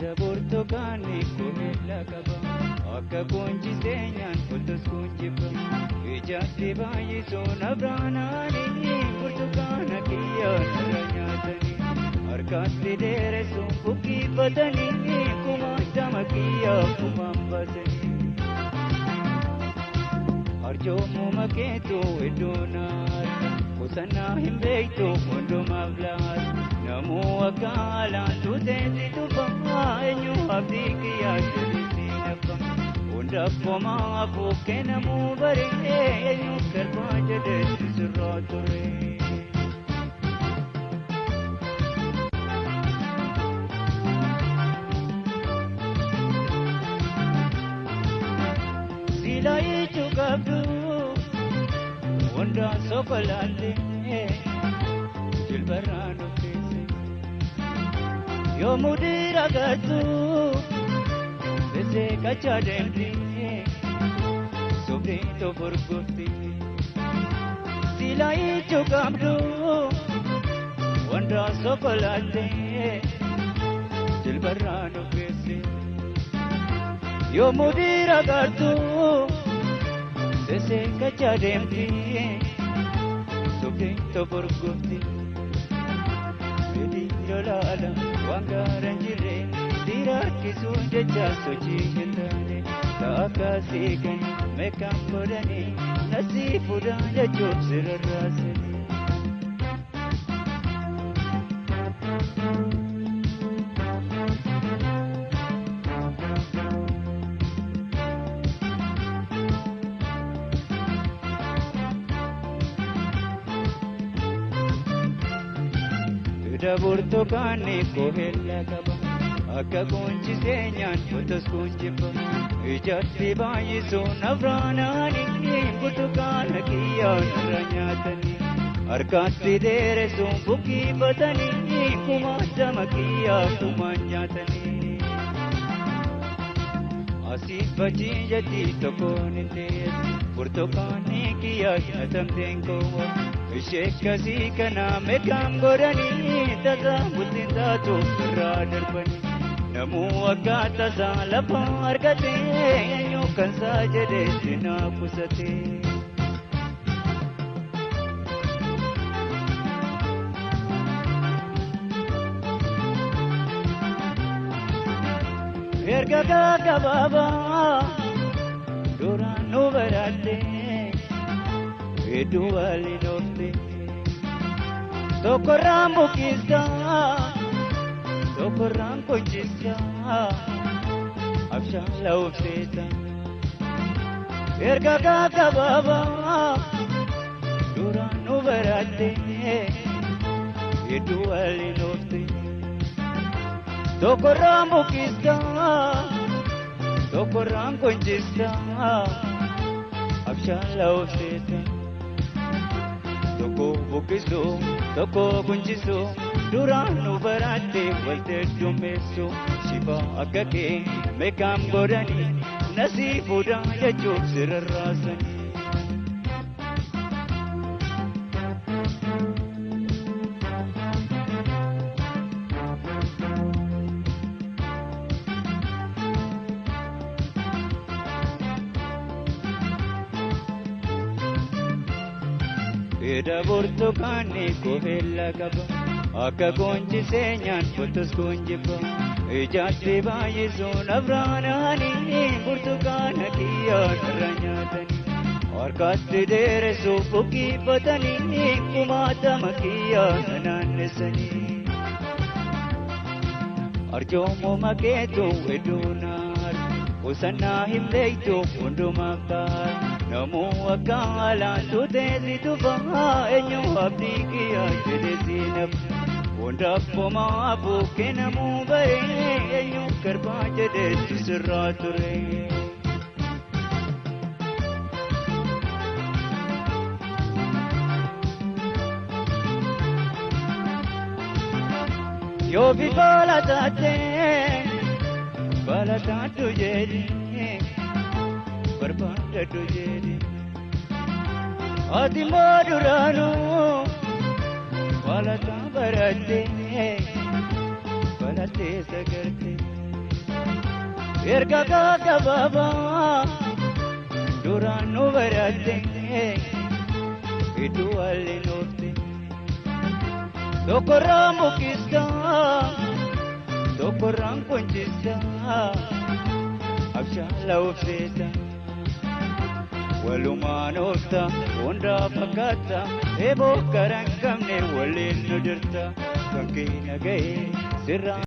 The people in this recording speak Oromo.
Ida burtukaanni koomila qaba akka kunjiseenyaan fultus kunjiba ijaatti baay'isuun abraanaanii burtukaana kiyyaan irra nyaatanii harkaatti dheeressuun bukkifatanii kumaatama kiyyaa kumaan baasanii harjoomuma keetu hedduunaadha kusanaa hin beektu hundumaaf laata namuu akka haalaan tuuteetti tufaa eenyu abdii kiyyaa jedhisi nafa hundaaf komaa bukkee namuu baree eenyu garbaa jedhetti sirraa ture. Silaayi chukabdu wanda sokolate jilbarano kese yo mudira gatu bese kachademdi sobre to burguti Silaayi chukabdu wanda sokolate jilbarano kese yo mudira gatu bese kachademdi sobre to burguti Lala wangaranjire diraki sunje jasochi jitane kaakasikan mekamburani nasifudanya chopsirarasani Ida burtukaanni koomila qaba akka kunjiseenyaan fultus kunjiba ijaatti baay'isuun abraanaanii burtukaana kiyyaan irra nyaatanii harkaatti dheeressuun bukkifatanii kumaatama kiyyaa kumaan nyaatanii asiif achii jatti tokkoon hin teessu burtukaanni kiyyaa nyatamteen koowwa Ishekasi kana meeqaan godhanii tasaa bultiin taatu irraa darbanii namuu waggaa tasaa lafa argatee eenyu kansaa jedhee naa qusatee. Erga gabaabaa duraan nu baraatee. Hedduu waliin oolte tokkorraan buqqisa tokkorraan konchisa abshaala obseeta erga gabaabaa duraan nu baraatte hedduu waliin oolte tokkorraan buqqisa tokkorraan konchisa abshaala obseeta. Toko bukiso, toko kunjiso, duraan nu baraatte walte dumesso shifa akka kee meeqaan godhanii nasiifudhaan jechuuf sirarraasanii. Ida burtukaanni koomila qaba akka kunjiseenyaan fultus kunjiba ijaatti baay'isuun abraanaanii burtukaana kiyyaan irra nyaatanii harkaatti dheeressuun bukkifatanii kumaatama kiyyaan naannessanii harjoomuma keetu hedduunaadha kusanaa hin beektu hundumaaf taata namuu akka haalaan tuuteetti tufaa eenyu abdii kiyyaa jedhesi nafa hundaaf komaa bukkee namuu baree eenyu garbaa jedhetti sirraa ture. Yoo fi balataatu jedhee barbaadatu jedhee ati mooduraanuu balataa barattee balatee sagarte erga gababa duranu barate idu alle notte dokoramu kista dokoran konjista abshala ufeta walumanota onda pakata ebo karangamne walin nudirta kankina gay sirra